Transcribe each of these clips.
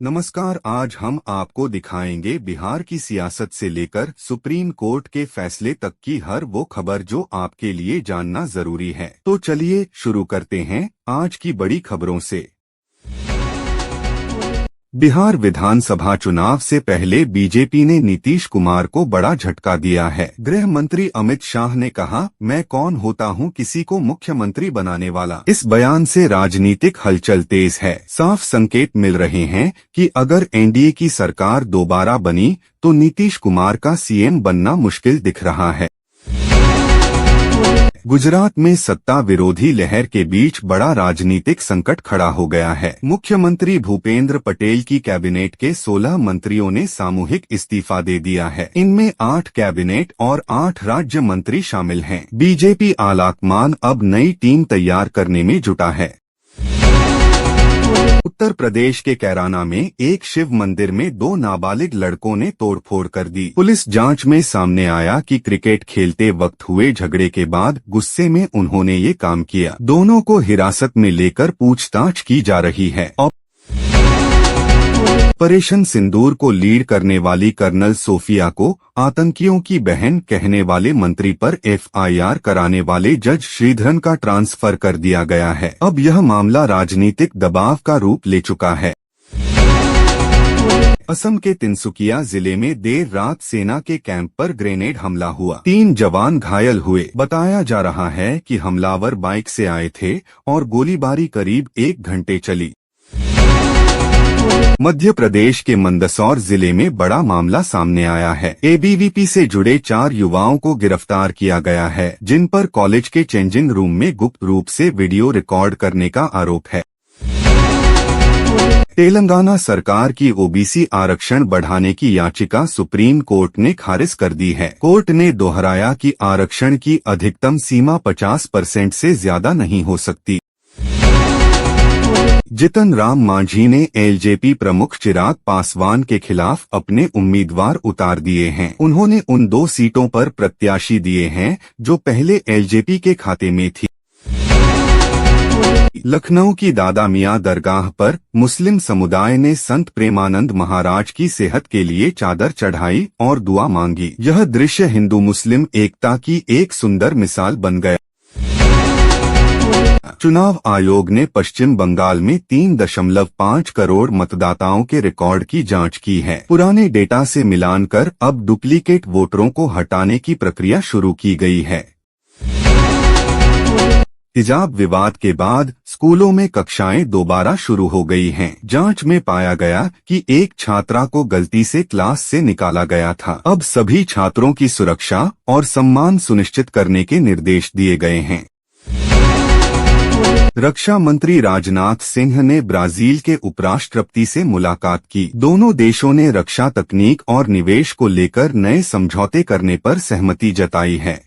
नमस्कार। आज हम आपको दिखाएंगे बिहार की सियासत से लेकर सुप्रीम कोर्ट के फैसले तक की हर वो खबर जो आपके लिए जानना जरूरी है। तो चलिए शुरू करते हैं आज की बड़ी खबरों से। बिहार विधानसभा चुनाव से पहले बीजेपी ने नीतीश कुमार को बड़ा झटका दिया है। गृह मंत्री अमित शाह ने कहा, मैं कौन होता हूं किसी को मुख्यमंत्री बनाने वाला। इस बयान से राजनीतिक हलचल तेज है। साफ संकेत मिल रहे हैं कि अगर एनडीए की सरकार दोबारा बनी तो नीतीश कुमार का सीएम बनना मुश्किल दिख रहा है। गुजरात में सत्ता विरोधी लहर के बीच बड़ा राजनीतिक संकट खड़ा हो गया है। मुख्यमंत्री भूपेंद्र पटेल की कैबिनेट के 16 मंत्रियों ने सामूहिक इस्तीफा दे दिया है। इनमें 8 कैबिनेट और 8 राज्य मंत्री शामिल हैं। बीजेपी आलाकमान अब नई टीम तैयार करने में जुटा है। उत्तर प्रदेश के कैराना में एक शिव मंदिर में 2 नाबालिग लड़कों ने तोड़फोड़ कर दी। पुलिस जांच में सामने आया कि क्रिकेट खेलते वक्त हुए झगड़े के बाद गुस्से में उन्होंने ये काम किया। दोनों को हिरासत में लेकर पूछताछ की जा रही है। ऑपरेशन सिंदूर को लीड करने वाली कर्नल सोफिया को आतंकियों की बहन कहने वाले मंत्री पर एफआईआर कराने वाले जज श्रीधरन का ट्रांसफर कर दिया गया है। अब यह मामला राजनीतिक दबाव का रूप ले चुका है। असम के तिनसुकिया जिले में देर रात सेना के कैंप पर ग्रेनेड हमला हुआ। 3 जवान घायल हुए। बताया जा रहा है कि हमलावर बाइक से आए थे और गोलीबारी करीब 1 घंटे चली। मध्य प्रदेश के मंदसौर जिले में बड़ा मामला सामने आया है। एबीवीपी से जुड़े 4 युवाओं को गिरफ्तार किया गया है, जिन पर कॉलेज के चेंजिंग रूम में गुप्त रूप से वीडियो रिकॉर्ड करने का आरोप है। तेलंगाना सरकार की ओबीसी आरक्षण बढ़ाने की याचिका सुप्रीम कोर्ट ने खारिज कर दी है। कोर्ट ने दोहराया कि आरक्षण की अधिकतम सीमा 50% से ज्यादा नहीं हो सकती। जितन राम मांझी ने एलजेपी प्रमुख चिराग पासवान के खिलाफ अपने उम्मीदवार उतार दिए हैं। उन्होंने उन 2 सीटों पर प्रत्याशी दिए हैं जो पहले एलजेपी के खाते में थी। लखनऊ की दादा मियां दरगाह पर मुस्लिम समुदाय ने संत प्रेमानंद महाराज की सेहत के लिए चादर चढ़ाई और दुआ मांगी। यह दृश्य हिंदू मुस्लिम एकता की एक सुंदर मिसाल बन गया। चुनाव आयोग ने पश्चिम बंगाल में 3.5 करोड़ मतदाताओं के रिकॉर्ड की जांच की है। पुराने डेटा से मिलान कर अब डुप्लीकेट वोटरों को हटाने की प्रक्रिया शुरू की गई है। हिजाब विवाद के बाद स्कूलों में कक्षाएं दोबारा शुरू हो गई हैं। जांच में पाया गया कि एक छात्रा को गलती से क्लास से निकाला गया था। अब सभी छात्रों की सुरक्षा और सम्मान सुनिश्चित करने के निर्देश दिए गए हैं। रक्षा मंत्री राजनाथ सिंह ने ब्राजील के उपराष्ट्रपति से मुलाकात की। दोनों देशों ने रक्षा तकनीक और निवेश को लेकर नए समझौते करने पर सहमति जताई है।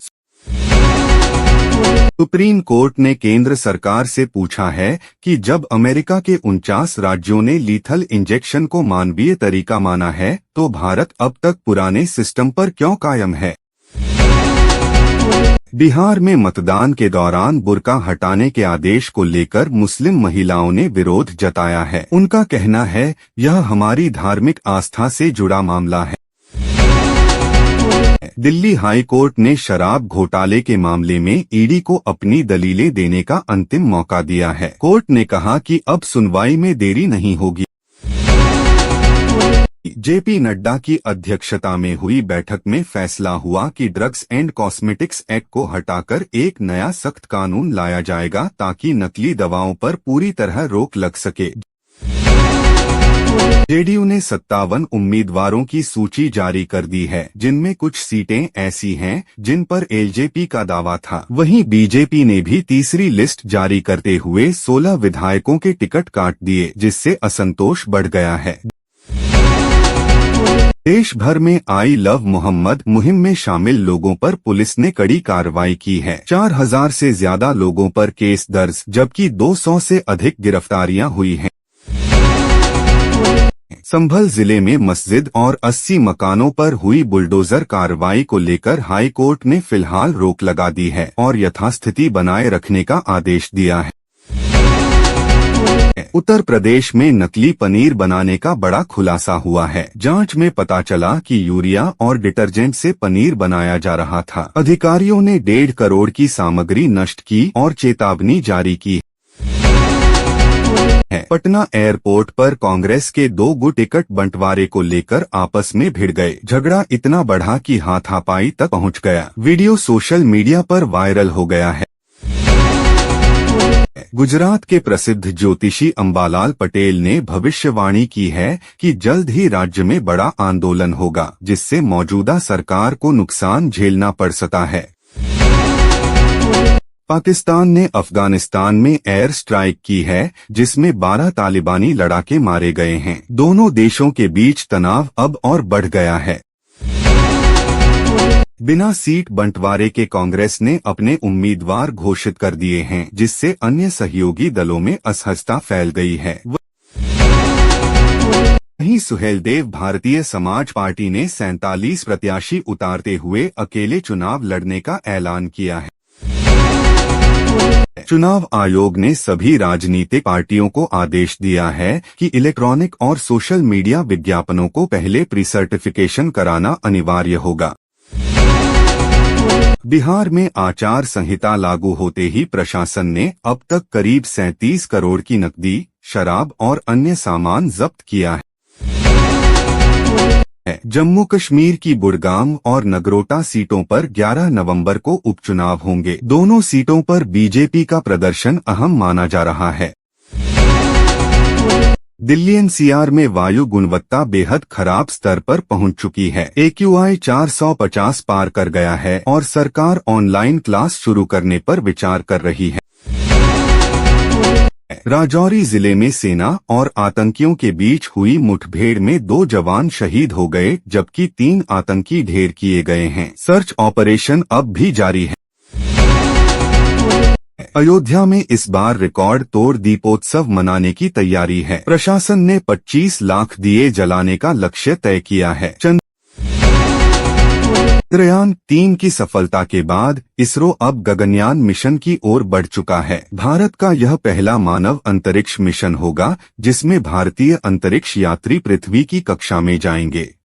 सुप्रीम कोर्ट ने केंद्र सरकार से पूछा है कि जब अमेरिका के 49 राज्यों ने लीथल इंजेक्शन को मानवीय तरीका माना है तो भारत अब तक पुराने सिस्टम पर क्यों कायम है। बिहार में मतदान के दौरान बुर्का हटाने के आदेश को लेकर मुस्लिम महिलाओं ने विरोध जताया है। उनका कहना है, यह हमारी धार्मिक आस्था से जुड़ा मामला है। दिल्ली हाई कोर्ट ने शराब घोटाले के मामले में ईडी को अपनी दलीलें देने का अंतिम मौका दिया है। कोर्ट ने कहा कि अब सुनवाई में देरी नहीं होगी। जेपी नड्डा की अध्यक्षता में हुई बैठक में फैसला हुआ कि ड्रग्स एंड कॉस्मेटिक्स एक्ट को हटाकर एक नया सख्त कानून लाया जाएगा ताकि नकली दवाओं पर पूरी तरह रोक लग सके। जेडीयू ने 57 उम्मीदवारों की सूची जारी कर दी है, जिनमें कुछ सीटें ऐसी हैं जिन पर एलजेपी का दावा था। वहीं बीजेपी ने भी तीसरी लिस्ट जारी करते हुए 16 विधायकों के टिकट काट दिए, जिससे असंतोष बढ़ गया है। देश भर में आई लव मोहम्मद मुहिम में शामिल लोगों पर पुलिस ने कड़ी कार्रवाई की है। 4000 से ज्यादा लोगों पर केस दर्ज, जबकि 200 से अधिक गिरफ्तारियां हुई हैं। संभल जिले में मस्जिद और 80 मकानों पर हुई बुलडोजर कार्रवाई को लेकर हाई कोर्ट ने फिलहाल रोक लगा दी है और यथास्थिति बनाए रखने का आदेश दिया है। उत्तर प्रदेश में नकली पनीर बनाने का बड़ा खुलासा हुआ है। जांच में पता चला कि यूरिया और डिटर्जेंट से पनीर बनाया जा रहा था। अधिकारियों ने 1.5 करोड़ की सामग्री नष्ट की और चेतावनी जारी की है। पटना एयरपोर्ट पर कांग्रेस के 2 गुट टिकट बंटवारे को लेकर आपस में भिड़ गए। झगड़ा इतना बढ़ा कि हाथापाई तक पहुंच गया। वीडियो सोशल मीडिया पर वायरल हो गया है। गुजरात के प्रसिद्ध ज्योतिषी अंबालाल पटेल ने भविष्यवाणी की है कि जल्द ही राज्य में बड़ा आंदोलन होगा, जिससे मौजूदा सरकार को नुकसान झेलना पड़ सकता है। पाकिस्तान ने अफगानिस्तान में एयर स्ट्राइक की है, जिसमें 12 तालिबानी लड़ाके मारे गए हैं। दोनों देशों के बीच तनाव अब और बढ़ गया है। बिना सीट बंटवारे के कांग्रेस ने अपने उम्मीदवार घोषित कर दिए हैं, जिससे अन्य सहयोगी दलों में असहजता फैल गई है। वहीं सुहेलदेव भारतीय समाज पार्टी ने 47 प्रत्याशी उतारते हुए अकेले चुनाव लड़ने का ऐलान किया है। चुनाव आयोग ने सभी राजनीतिक पार्टियों को आदेश दिया है कि इलेक्ट्रॉनिक और सोशल मीडिया विज्ञापनों को पहले प्री सर्टिफिकेशन कराना अनिवार्य होगा। बिहार में आचार संहिता लागू होते ही प्रशासन ने अब तक करीब 37 करोड़ की नकदी, शराब और अन्य सामान जब्त किया है। जम्मू कश्मीर की बुड़गाम और नगरोटा सीटों पर 11 नवंबर को उपचुनाव होंगे। दोनों सीटों पर बीजेपी का प्रदर्शन अहम माना जा रहा है। दिल्ली एनसीआर में वायु गुणवत्ता बेहद खराब स्तर पर पहुंच चुकी है। AQI 450 पार कर गया है और सरकार ऑनलाइन क्लास शुरू करने पर विचार कर रही है। राजौरी जिले में सेना और आतंकियों के बीच हुई मुठभेड़ में 2 जवान शहीद हो गए, जबकि 3 आतंकी ढेर किए गए हैं। सर्च ऑपरेशन अब भी जारी है। अयोध्या में इस बार रिकॉर्ड तोड़ दीपोत्सव मनाने की तैयारी है। प्रशासन ने 25 लाख दिए जलाने का लक्ष्य तय किया है। चंद्रयान 3 की सफलता के बाद इसरो अब गगनयान मिशन की ओर बढ़ चुका है। भारत का यह पहला मानव अंतरिक्ष मिशन होगा, जिसमें भारतीय अंतरिक्ष यात्री पृथ्वी की कक्षा में जाएंगे।